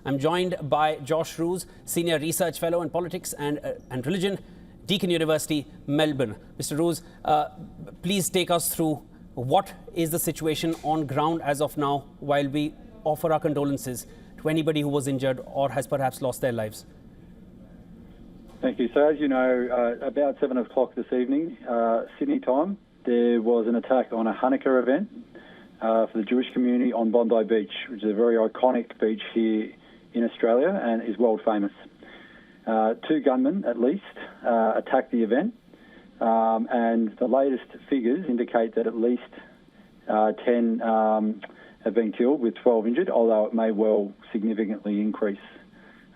I'm joined by Josh Roos, Senior Research Fellow in Politics and Religion, Deakin University, Melbourne. Mr. Roos, please take us through what is the situation on ground as of now, while we offer our condolences to anybody who was injured or has perhaps lost their lives. Thank you. So as you know, about 7 o'clock this evening, Sydney time, there was an attack on a Hanukkah event for the Jewish community on Bondi Beach, which is a very iconic beach here in Australia and is world famous. 2 gunmen, at least, attacked the event, and the latest figures indicate that at least 10 have been killed, with 12 injured, although it may well significantly increase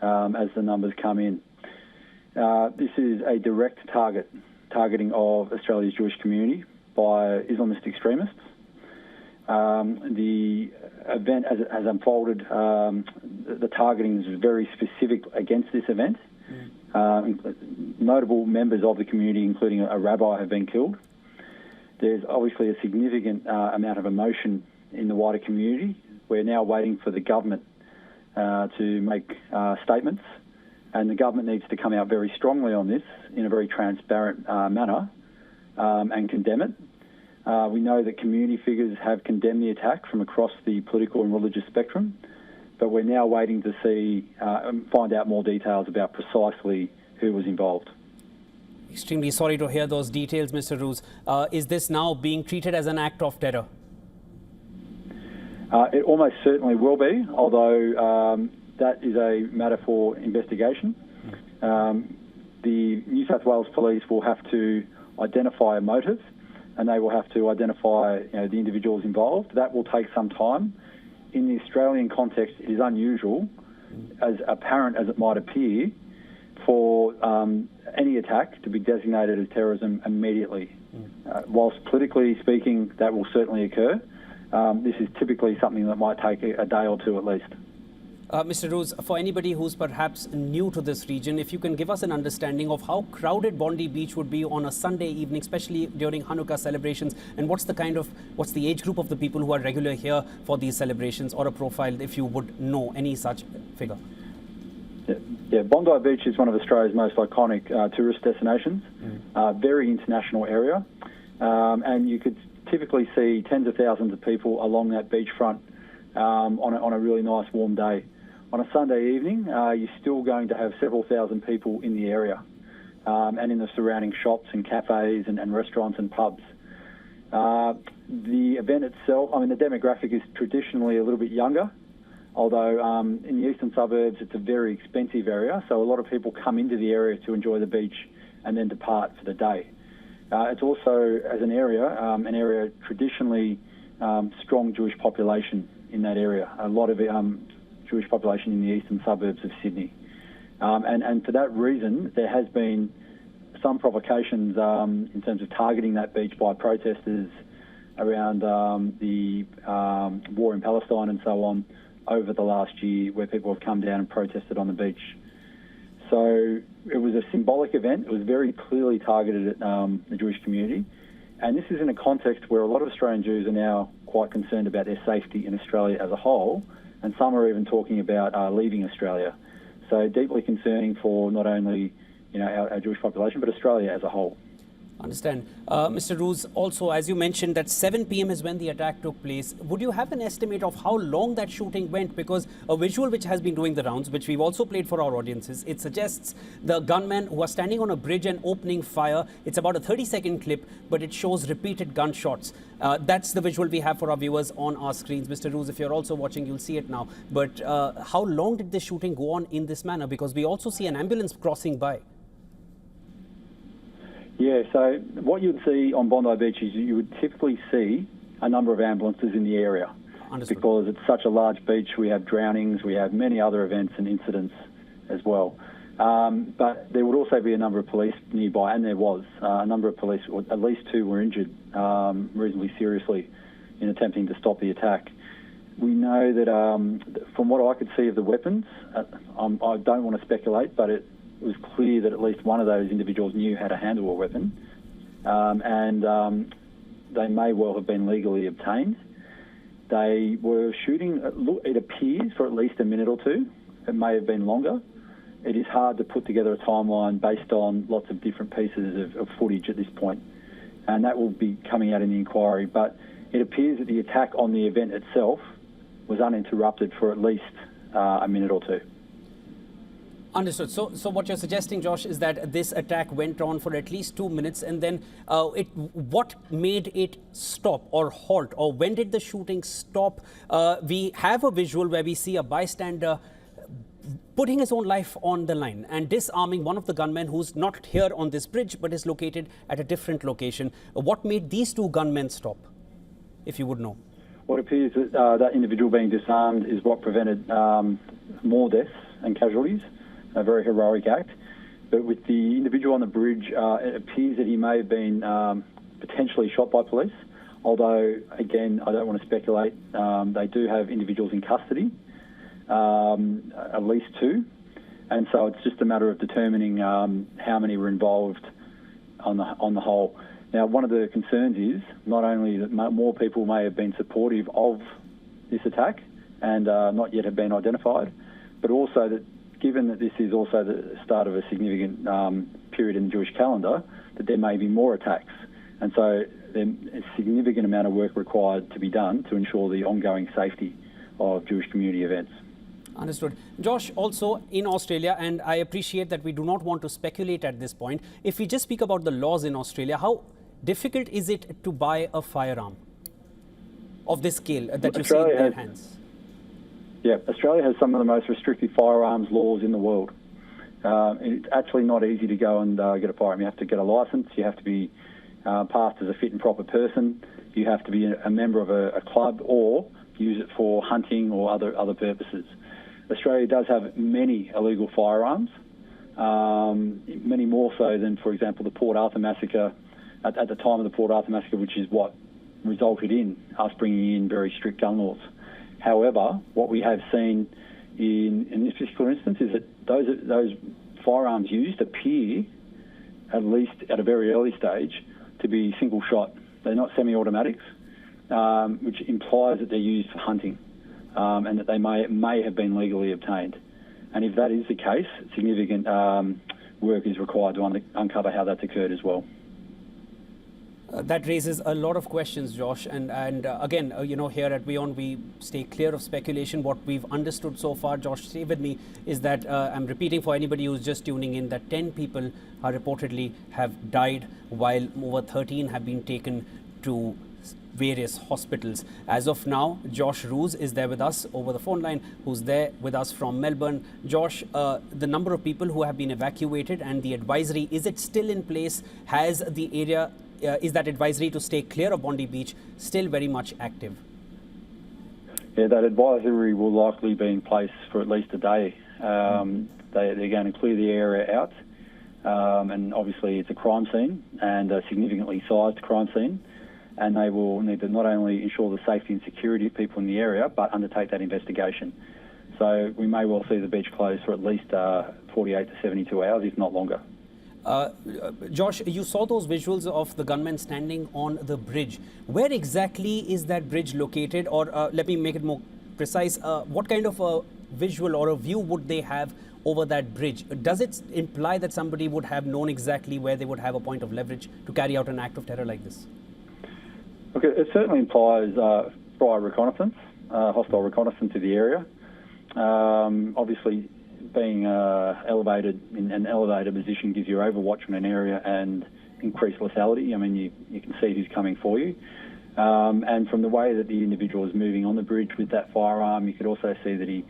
as the numbers come in. This is a direct targeting of Australia's Jewish community by Islamist extremists. The event, as it has unfolded, the targeting is very specific against this event. Notable members of the community, including a rabbi, have been killed. There's obviously a significant amount of emotion in the wider community. We're now waiting for the government to make statements, and the government needs to come out very strongly on this in a very transparent manner and condemn it. We know that community figures have condemned the attack from across the political and religious spectrum, but we're now waiting to see find out more details about precisely who was involved. Extremely sorry to hear those details, Mr. Roos. Is this now being treated as an act of terror? It almost certainly will be, although that is a matter for investigation. The New South Wales Police will have to identify a motive, and they will have to identify the individuals involved. That will take some time. In the Australian context, it is unusual, as apparent as it might appear, for any attack to be designated as terrorism immediately. Whilst politically speaking, that will certainly occur, this is typically something that might take a day or two at least. Mr. Roos, for anybody who's perhaps new to this region, if you can give us an understanding of how crowded Bondi Beach would be on a Sunday evening, especially during Hanukkah celebrations, and what's the age group of the people who are regular here for these celebrations, or a profile, if you would know any such figure? Yeah, Bondi Beach is one of Australia's most iconic tourist destinations, very international area, and you could typically see tens of thousands of people along that beachfront on a really nice warm day. On a Sunday evening, you're still going to have several thousand people in the area and in the surrounding shops and cafes and restaurants and pubs. The event itself, the demographic is traditionally a little bit younger, although in the eastern suburbs it's a very expensive area, so a lot of people come into the area to enjoy the beach and then depart for the day. It's also, as an area traditionally strong Jewish population in that area. A lot of Jewish population in the eastern suburbs of Sydney. And for that reason, there has been some provocations in terms of targeting that beach by protesters around the war in Palestine and so on over the last year, where people have come down and protested on the beach. So it was a symbolic event. It was very clearly targeted at the Jewish community. And this is in a context where a lot of Australian Jews are now quite concerned about their safety in Australia as a whole, and some are even talking about leaving Australia. So deeply concerning for not only our Jewish population, but Australia as a whole. Understand. Mr. Roos, also, as you mentioned, that 7 p.m. is when the attack took place. Would you have an estimate of how long that shooting went? Because a visual which has been doing the rounds, which we've also played for our audiences, it suggests the gunmen who are standing on a bridge and opening fire. It's about a 30-second clip, but it shows repeated gunshots. That's the visual we have for our viewers on our screens. Mr. Roos, if you're also watching, you'll see it now. But how long did this shooting go on in this manner? Because we also see an ambulance crossing by. Yeah, so what you'd see on Bondi Beach is you would typically see a number of ambulances in the area. Understood. Because it's such a large beach. We have drownings, we have many other events and incidents as well. But there would also be a number of police nearby, and there was a number of police, or at least 2 were injured reasonably seriously in attempting to stop the attack. We know that from what I could see of the weapons, I don't want to speculate, but it was clear that at least one of those individuals knew how to handle a weapon, and they may well have been legally obtained. They were shooting, it appears, for at least a minute or two. it may have been longer. It is hard to put together a timeline based on lots of different pieces of footage at this point, and that will be coming out in the inquiry. But it appears that the attack on the event itself was uninterrupted for at least a minute or two. Understood. So what you're suggesting, Josh, is that this attack went on for at least 2 minutes, and then what made it stop or halt, or when did the shooting stop? We have a visual where we see a bystander putting his own life on the line and disarming one of the gunmen who's not here on this bridge but is located at a different location. What made these two gunmen stop, if you would know? What appears that that individual being disarmed is what prevented more deaths and casualties. A very heroic act. But with the individual on the bridge, it appears that he may have been potentially shot by police, although, again, I don't want to speculate. They do have individuals in custody, at least two, and so it's just a matter of determining how many were involved on the whole. Now, one of the concerns is not only that more people may have been supportive of this attack and not yet have been identified, but also that given that this is also the start of a significant period in the Jewish calendar, that there may be more attacks. And so there's a significant amount of work required to be done to ensure the ongoing safety of Jewish community events. Understood. Josh, also in Australia, and I appreciate that we do not want to speculate at this point, if we just speak about the laws in Australia, how difficult is it to buy a firearm of this scale that you see in their hands? Yeah, Australia has some of the most restrictive firearms laws in the world. It's actually not easy to go and get a firearm. You have to get a licence, you have to be passed as a fit and proper person, you have to be a member of a club or use it for hunting or other purposes. Australia does have many illegal firearms, many more so than, for example, the Port Arthur massacre, at the time of the Port Arthur massacre, which is what resulted in us bringing in very strict gun laws. However, what we have seen in this particular instance is that those firearms used appear, at least at a very early stage, to be single shot. They're not semi-automatics, which implies that they're used for hunting and that they may have been legally obtained. And if that is the case, significant work is required to uncover how that's occurred as well. That raises a lot of questions, Josh. And again, here at WION, we stay clear of speculation. What we've understood so far, Josh, stay with me, is that I'm repeating for anybody who's just tuning in that 10 people reportedly have died, while over 13 have been taken to various hospitals. As of now, Josh Roos is there with us over the phone line, who's there with us from Melbourne. Josh, the number of people who have been evacuated and the advisory, is it still in place? Has the area, is that advisory to stay clear of Bondi Beach still very much active? Yeah, that advisory will likely be in place for at least a day. They're going to clear the area out, and obviously it's a crime scene and a significantly sized crime scene. And they will need to not only ensure the safety and security of people in the area, but undertake that investigation. So we may well see the beach closed for at least 48 to 72 hours, if not longer. Josh, you saw those visuals of the gunmen standing on the bridge. Where exactly is that bridge located? Or let me make it more precise. What kind of a visual or a view would they have over that bridge? Does it imply that somebody would have known exactly where they would have a point of leverage to carry out an act of terror like this? Okay, it certainly implies prior reconnaissance, hostile reconnaissance of the area. Obviously, being elevated in an elevated position gives you overwatch on an area and increased lethality. I mean, you can see who's coming for you. And from the way that the individual is moving on the bridge with that firearm, you could also see that he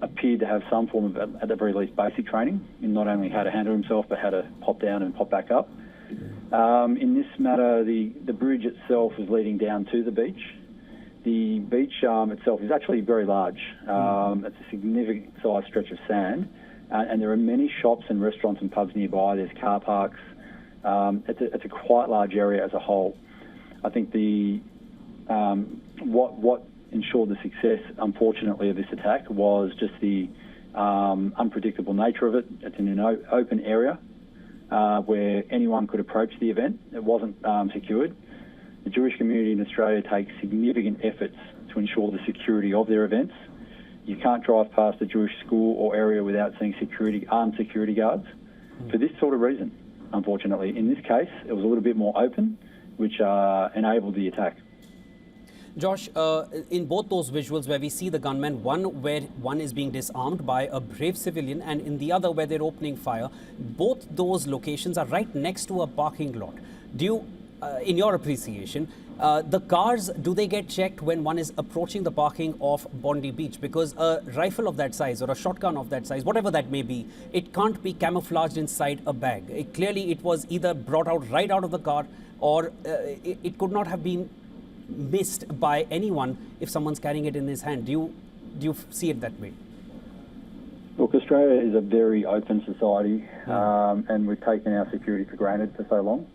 appeared to have some form of, at the very least, basic training in not only how to handle himself, but how to pop down and pop back up. In this matter, the bridge itself is leading down to the beach. The beach itself is actually very large. It's a significant size stretch of sand, and there are many shops and restaurants and pubs nearby. There's car parks. It's a quite large area as a whole. I think what ensured the success, unfortunately, of this attack was just the unpredictable nature of it. It's in an open area where anyone could approach the event. It wasn't secured. The Jewish community in Australia takes significant efforts to ensure the security of their events, You can't drive past a Jewish school or area without seeing armed security guards for this sort of reason, unfortunately. In this case, it was a little bit more open, which enabled the attack. Josh, in both those visuals where we see the gunmen, one where one is being disarmed by a brave civilian and in the other where they're opening fire, both those locations are right next to a parking lot. Do you, in your appreciation, the cars, do they get checked when one is approaching the parking of Bondi Beach? Because a rifle of that size or a shotgun of that size, whatever that may be, it can't be camouflaged inside a bag. Clearly, it was either brought out right out of the car or it could not have been missed by anyone if someone's carrying it in his hand. Do you see it that way? Look, Australia is a very open society, and we've taken our security for granted for so long.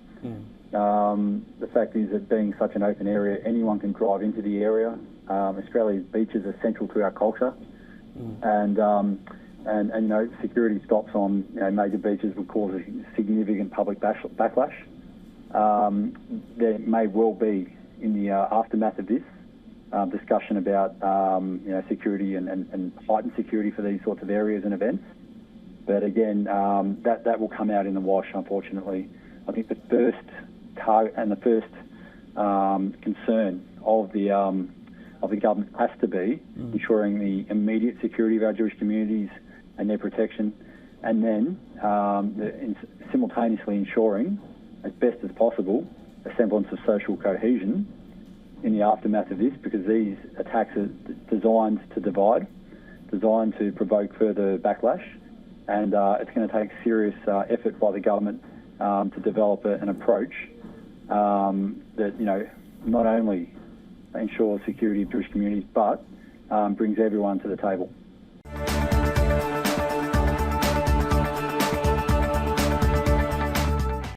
The fact is that being such an open area, anyone can drive into the area. Australia's beaches are central to our culture, and you know, security stops on major beaches would cause a significant public backlash. There may well be, in the aftermath of this, discussion about security and heightened security for these sorts of areas and events. But again, that will come out in the wash, unfortunately. I think the first target and the first concern of the government has to be ensuring the immediate security of our Jewish communities and their protection, and then simultaneously ensuring, as best as possible, a semblance of social cohesion in the aftermath of this, because these attacks are designed to divide, designed to provoke further backlash, and it's going to take serious effort by the government to develop an approach that not only ensures security of Jewish communities but brings everyone to the table.